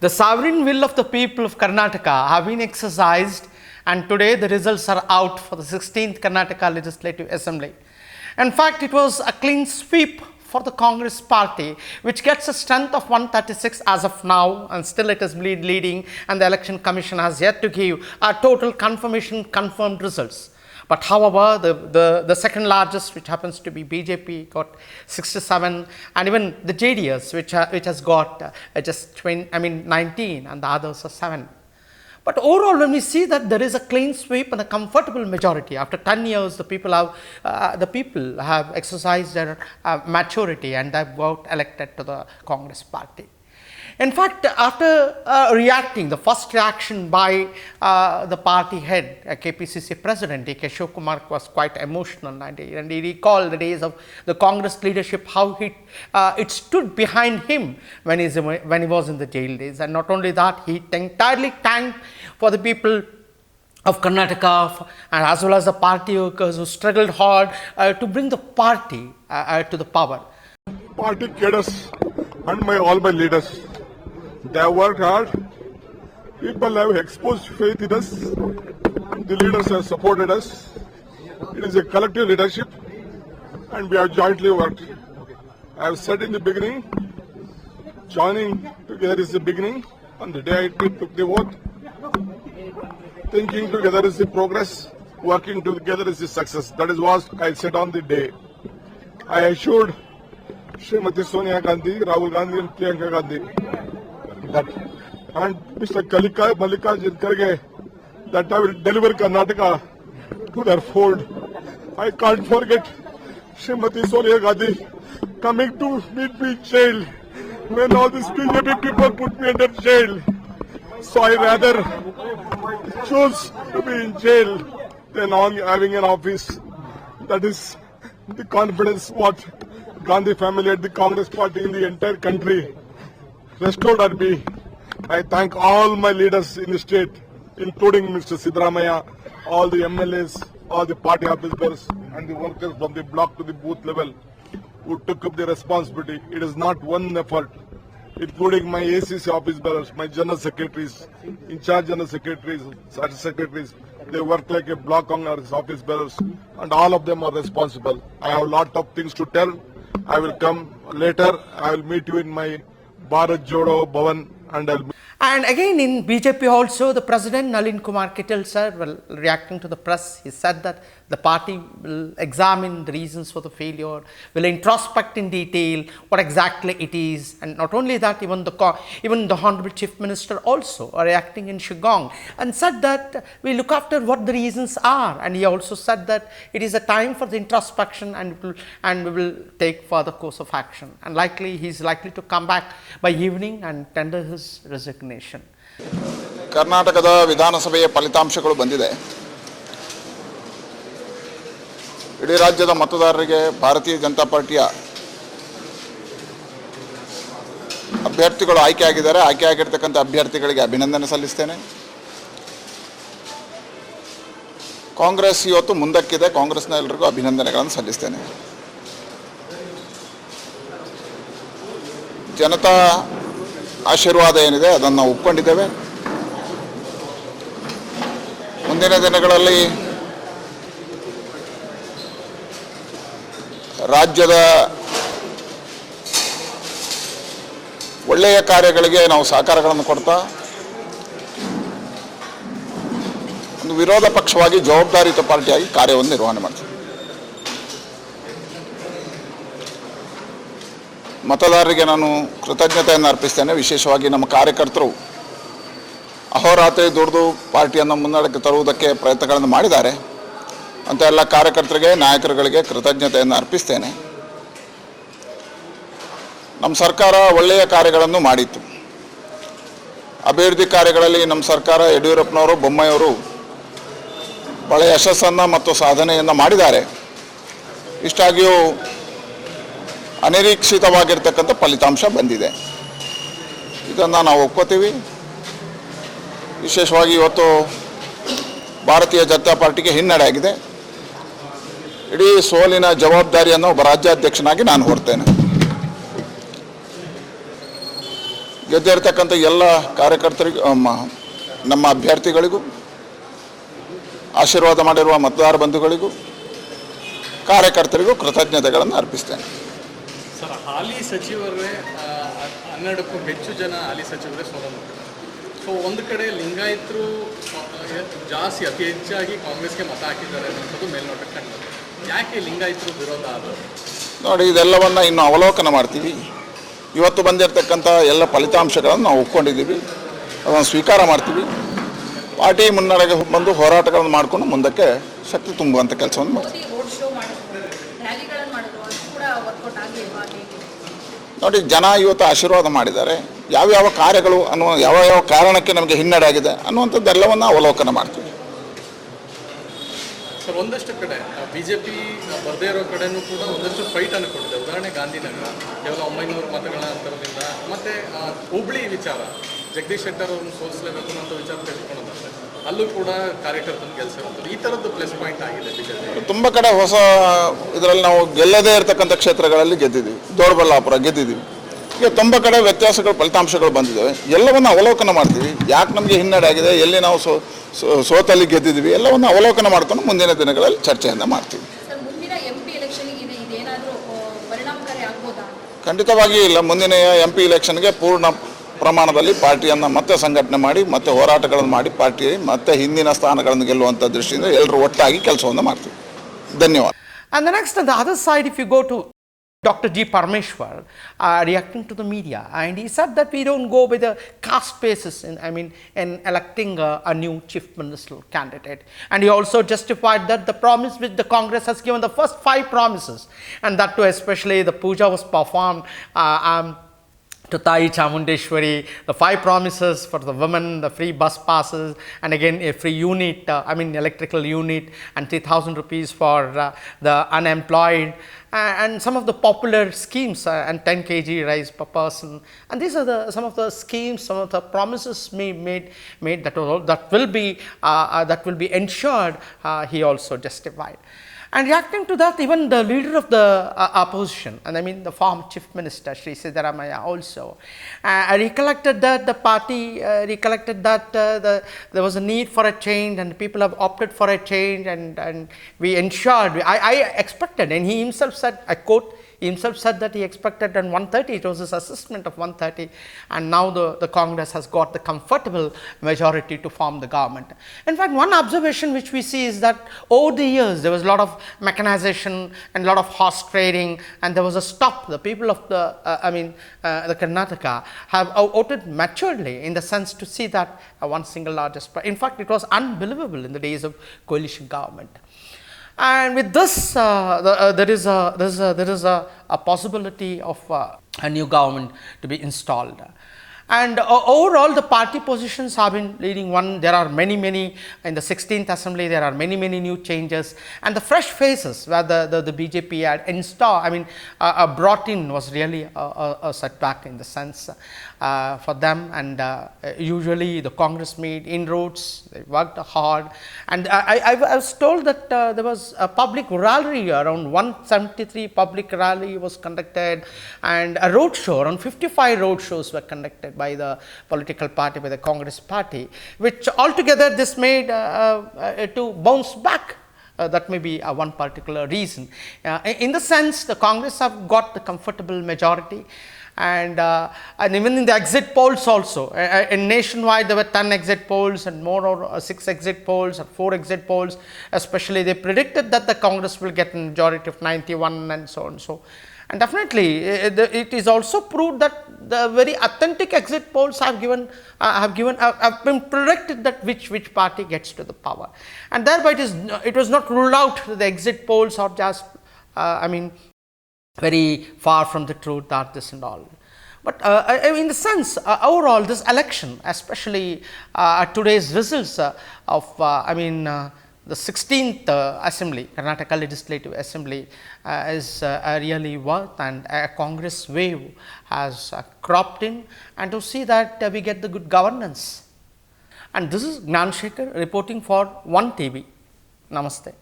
The sovereign will of the people of Karnataka have been exercised, and today the results are out for the 16th Karnataka Legislative Assembly. In fact, it was a clean sweep for the Congress party, which gets a strength of 136 as of now, and still it is leading, and the Election Commission has yet to give a total confirmed results. But however, the second largest, which happens to be BJP, got 67, and even the JDS, which has got just 19, and the others are 7. But overall, when we see that there is a clean sweep and a comfortable majority, after 10 years, the people have exercised their maturity and they've got elected to the Congress party. In fact, after reacting, the first reaction by the party head, KPCC President D.K. Shivakumar, was quite emotional, and he recalled the days of the Congress leadership, how it stood behind him when he was in the jail days. And not only that, he entirely thanked for the people of Karnataka and as well as the party workers who struggled hard to bring the party to the power. Party cadres and all my leaders, they have worked hard. People have exposed faith in us. The leaders have supported us. It is a collective leadership, and we have jointly worked. I have said in the beginning, joining together is the beginning. On the day I took the oath, thinking together is the progress, working together is the success. That is what I said on the day. I assured Srimati Sonia Gandhi, Rahul Gandhi and Priyanka Gandhi that, and Mr. Mallikarjun Kharge, that I will deliver Karnataka to their fold. I can't forget Srimati Sonia Gandhi coming to meet me in jail when all these BJP people put me under jail. So I rather choose to be in jail than having an office. That is the confidence what Gandhi family and the Congress party in the entire country restored at me. I thank all my leaders in the state, including Mr. Siddaramaiah, all the MLAs, all the party officers and the workers from the block to the booth level who took up the responsibility. It is not one effort, including my ACC office bearers, my general secretaries, in charge general secretaries, secretaries. They work like a block Congress office bearers, and all of them are responsible. I have a lot of things to tell. I will come later. I will meet you in my Bharat Jodo Bhavan, and again in BJP also, the President Nalin Kumar Kittal sir, reacting to the press, he said that the party will examine the reasons for the failure, will introspect in detail what exactly it is, and not only that, even the Honorable Chief Minister also reacting in Shillong and said that we look after what the reasons are, and he also said that it is a time for the introspection and we will take further course of action, and he is likely to come back by evening and tender his resignation. ಕರ್ನಾಟಕದ ವಿಧಾನಸಭೆಯ ಫಲಿತಾಂಶಗಳು ಬಂದಿದೆ. ಇಡೀ ರಾಜ್ಯದ ಮತದಾರರಿಗೆ ಭಾರತೀಯ ಜನತಾ ಪಾರ್ಟಿಯ ಅಭ್ಯರ್ಥಿಗಳು ಆಯ್ಕೆಯಾಗಿದ್ದಾರೆ. ಆಯ್ಕೆಯಾಗಿರ್ತಕ್ಕಂಥ ಅಭ್ಯರ್ಥಿಗಳಿಗೆ ಅಭಿನಂದನೆ ಸಲ್ಲಿಸ್ತೇನೆ. ಕಾಂಗ್ರೆಸ್ ಇವತ್ತು ಮುಂದಕ್ಕಿದೆ. ಕಾಂಗ್ರೆಸ್ನ ಎಲ್ಲರಿಗೂ ಅಭಿನಂದನೆಗಳನ್ನು ಸಲ್ಲಿಸ್ತೇನೆ. ಜನತಾ ಆಶೀರ್ವಾದ ಏನಿದೆ ಅದನ್ನು ನಾವು ಒಪ್ಕೊಂಡಿದ್ದೇವೆ. ಮುಂದಿನ ದಿನಗಳಲ್ಲಿ ರಾಜ್ಯದ ಒಳ್ಳೆಯ ಕಾರ್ಯಗಳಿಗೆ ನಾವು ಸಹಕಾರಗಳನ್ನು ಕೊಡ್ತಾ ಒಂದು ವಿರೋಧ ಪಕ್ಷವಾಗಿ ಜವಾಬ್ದಾರಿಯುತ ಪಾರ್ಟಿಯಾಗಿ ಕಾರ್ಯವನ್ನು ನಿರ್ವಹಣೆ ಮಾಡ್ತೀವಿ. ಮತದಾರರಿಗೆ ನಾನು ಕೃತಜ್ಞತೆಯನ್ನು ಅರ್ಪಿಸ್ತೇನೆ. ವಿಶೇಷವಾಗಿ ನಮ್ಮ ಕಾರ್ಯಕರ್ತರು ಅಹೋರಾತ್ರಿ ದುಡಿದು ಪಾರ್ಟಿಯನ್ನು ಮುನ್ನಡೆಗೆ ತರುವುದಕ್ಕೆ ಪ್ರಯತ್ನಗಳನ್ನು ಮಾಡಿದ್ದಾರೆ. ಅಂತ ಎಲ್ಲ ಕಾರ್ಯಕರ್ತರಿಗೆ, ನಾಯಕರುಗಳಿಗೆ ಕೃತಜ್ಞತೆಯನ್ನು ಅರ್ಪಿಸ್ತೇನೆ. ನಮ್ಮ ಸರ್ಕಾರ ಒಳ್ಳೆಯ ಕಾರ್ಯಗಳನ್ನು ಮಾಡಿತ್ತು. ಅಭಿವೃದ್ಧಿ ಕಾರ್ಯಗಳಲ್ಲಿ ನಮ್ಮ ಸರ್ಕಾರ ಯಡಿಯೂರಪ್ಪನವರು, ಬೊಮ್ಮಾಯಿಯವರು ಬಹಳ ಯಶಸ್ಸನ್ನು ಮತ್ತು ಸಾಧನೆಯನ್ನು ಮಾಡಿದ್ದಾರೆ. ಇಷ್ಟಾಗಿಯೂ ಅನಿರೀಕ್ಷಿತವಾಗಿರ್ತಕ್ಕಂಥ ಫಲಿತಾಂಶ ಬಂದಿದೆ. ಇದನ್ನು ನಾವು ಒಪ್ಕೋತೀವಿ. ವಿಶೇಷವಾಗಿ ಇವತ್ತು ಭಾರತೀಯ ಜನತಾ ಪಾರ್ಟಿಗೆ ಹಿನ್ನಡೆ ಆಗಿದೆ. ಇಡೀ ಸೋಲಿನ ಜವಾಬ್ದಾರಿಯನ್ನು ಒಬ್ಬ ರಾಜ್ಯಾಧ್ಯಕ್ಷನಾಗಿ ನಾನು ಹೊರ್ತೇನೆ. ಗೆದ್ದಿರ್ತಕ್ಕಂಥ ಎಲ್ಲ ಕಾರ್ಯಕರ್ತರಿಗೂ ನಮ್ಮ ಅಭ್ಯರ್ಥಿಗಳಿಗೂ ಆಶೀರ್ವಾದ ಮಾಡಿರುವ ಮತದಾರ ಬಂಧುಗಳಿಗೂ ಕಾರ್ಯಕರ್ತರಿಗೂ ಕೃತಜ್ಞತೆಗಳನ್ನು ಅರ್ಪಿಸ್ತೇನೆ. ಸರ್, ಹಾಲಿ ಸಚಿವರೇ 12ಕ್ಕೂ ಹೆಚ್ಚು ಜನ ಹಾಲಿ ಸಚಿವರೇ ಸೋಲನ್ನು. ಸೊ ಒಂದು ಕಡೆ ಲಿಂಗಾಯತರು ಜಾಸ್ತಿ ಅತಿ ಹೆಚ್ಚಾಗಿ ಕಾಂಗ್ರೆಸ್ಗೆ ಮತ ಹಾಕಿದ್ದಾರೆ ಅನ್ನೋದು ಮೇಲ್ನೋಟಕ್ಕೆ ಕಂಡು, ಯಾಕೆ ಲಿಂಗಾಯತರು ವಿರೋಧ ಆದರು? ನೋಡಿ, ಇದೆಲ್ಲವನ್ನು ಇನ್ನು ಅವಲೋಕನ ಮಾಡ್ತೀವಿ. ಇವತ್ತು ಬಂದಿರತಕ್ಕಂಥ ಎಲ್ಲ ಫಲಿತಾಂಶಗಳನ್ನು ನಾವು ಒಪ್ಕೊಂಡಿದ್ದೀವಿ, ಅದನ್ನು ಸ್ವೀಕಾರ ಮಾಡ್ತೀವಿ. ಪಾರ್ಟಿ ಮುನ್ನಡೆಗೆ ಬಂದು ಹೋರಾಟಗಳನ್ನು ಮಾಡಿಕೊಂಡು ಮುಂದಕ್ಕೆ ಶಕ್ತಿ ತುಂಬುವಂಥ ಕೆಲಸವನ್ನು ಮಾಡ್ತೀವಿ. ನೋಡಿ, ಜನ ಇವತ್ತು ಆಶೀರ್ವಾದ ಮಾಡಿದ್ದಾರೆ. ಯಾವ್ಯಾವ ಕಾರ್ಯಗಳು ಯಾವ ಕಾರಣಕ್ಕೆ ನಮಗೆ ಹಿನ್ನಡೆ ಆಗಿದೆ ಅನ್ನುವಂಥದ್ದೆಲ್ಲವನ್ನು ಅವಲೋಕನ ಮಾಡ್ತೀವಿ. ಸರ್, ಒಂದಷ್ಟು ಕಡೆ ಬಿಜೆಪಿ ಬರದೇ ಇರೋ ಕಡೆನೂ ಕೂಡ ಒಂದಷ್ಟು ಫೈಟ್ ಅನ್ಕೊಂಡಿದೆ. ಉದಾಹರಣೆ ಗಾಂಧಿನಗರ ಕೇವಲ 900 ಮತಗಳ ಅಂತರದಿಂದ, ಮತ್ತೆ ಹುಬ್ಳಿ ವಿಚಾರ ಜಗದೀಶ್ ಶೆಟ್ಟರ್ ಅವ್ರನ್ನ ಸೋಲಿಸಲೇಬೇಕು ಅನ್ನೋ ವಿಚಾರ ತೆಗೆದುಕೊಳ್ಳೋದಾದ್ರೆ ಅಲ್ಲೂ ಕೂಡ ಕಾರ್ಯಕರ್ತನ ಕೆಲಸ ಇರುತ್ತದೆ. ಈ ಥರದ್ದು ಪ್ಲಸ್ ಪಾಯಿಂಟ್ ಆಗಿದೆ ಬಿಜೆಪಿ. ತುಂಬ ಕಡೆ ಹೊಸ ಇದರಲ್ಲಿ ನಾವು ಗೆಲ್ಲದೇ ಇರತಕ್ಕಂಥ ಕ್ಷೇತ್ರಗಳಲ್ಲಿ ಗೆದ್ದಿದ್ದೀವಿ. ದೊಡ್ಡಬಳ್ಳಾಪುರ ಗೆದ್ದಿದ್ದೀವಿ. ಈಗ ತುಂಬ ಕಡೆ ವ್ಯತ್ಯಾಸಗಳು ಫಲಿತಾಂಶಗಳು ಬಂದಿದ್ದಾವೆ. ಎಲ್ಲವನ್ನು ಅವಲೋಕನ ಮಾಡ್ತೀವಿ. ಯಾಕೆ ನಮಗೆ ಹಿನ್ನಡೆ ಆಗಿದೆ, ಎಲ್ಲಿ ನಾವು ಸೋತಲ್ಲಿ ಗೆದ್ದಿದ್ದೀವಿ, ಎಲ್ಲವನ್ನು ಅವಲೋಕನ ಮಾಡ್ಕೊಂಡು ಮುಂದಿನ ದಿನಗಳಲ್ಲಿ ಚರ್ಚೆಯನ್ನು ಮಾಡ್ತೀವಿ. ಖಂಡಿತವಾಗಿ ಇಲ್ಲ. ಮುಂದಿನ MP ಇಲೆಕ್ಷನ್ಗೆ ಪೂರ್ಣ ಪ್ರಮಾಣದಲ್ಲಿ ಪಾರ್ಟಿಯನ್ನು ಮತ್ತೆ ಸಂಘಟನೆ ಮಾಡಿ ಮತ್ತೆ ಹೋರಾಟಗಳನ್ನು ಮಾಡಿ ಪಾರ್ಟಿ ಮತ್ತೆ ಹಿಂದಿನ ಸ್ಥಾನಗಳನ್ನು ಗೆಲ್ಲುವಂಥ ದೃಷ್ಟಿಯಿಂದ ಎಲ್ಲರೂ ಒಟ್ಟಾಗಿ ಕೆಲಸವನ್ನು ಮಾಡ್ತೀವಿ. ಧನ್ಯವಾದ. And the next, on the other side, if you go to Dr. G. Parmeshwar reacting to the media, and he said that we don't go with a caste basis in electing a new chief ministerial candidate. And he also justified that the promise which the Congress has given, the first 5 promises, and that too especially the puja was performed to Tai Chamundeshwari, the 5 promises for the women, the free bus passes, and again a free unit, electrical unit, and 3,000 rupees for the unemployed, and some of the popular schemes, and 10 kg rice per person. And these are some of the schemes, some of the promises made that will be ensured. He also justified. And reacting to that, even the leader of the opposition, and the former chief minister, Shri Siddaramaiah, also recollected that the party recollected that there was a need for a change, and people have opted for a change, and we ensured. I expected, and he himself said, I quote, he himself said that he expected on 130, it was his assessment of 130, and now the Congress has got the comfortable majority to form the government. In fact, one observation which we see is that over the years there was a lot of mechanization and a lot of horse trading, and there was a stop. The people of the Karnataka have voted maturely in the sense to see that one single largest. In fact, it was unbelievable in the days of coalition government. And with this, there is a possibility of a new government to be installed. And overall, the party positions have been leading one. There are many in the 16th assembly. There are many new changes, and the fresh faces where the BJP had brought in was really a setback in the sense for them. And usually the Congress made inroads. They worked hard, and I was told that there was a public rally around 173 public rally was conducted, and a road show, around 55 road shows were conducted by the political party, by the Congress party, which altogether this made to bounce back. That may be one particular reason. In the sense, the Congress have got the comfortable majority, and even in the exit polls also, in nationwide there were 10 exit polls and more, or 6 exit polls or 4 exit polls. Especially, they predicted that the Congress will get a majority of 91 and so on. And definitely, it is also proved that the very authentic exit polls have been predicted that which party gets to the power, and thereby it was not ruled out that the exit polls are just very far from the truth, that this and all. But in the sense, overall, this election, especially today's results of the 16th Assembly, Karnataka Legislative Assembly, is really worth, and a Congress wave has cropped in, and to see that we get the good governance. And this is Gnanshekar reporting for One TV. Namaste.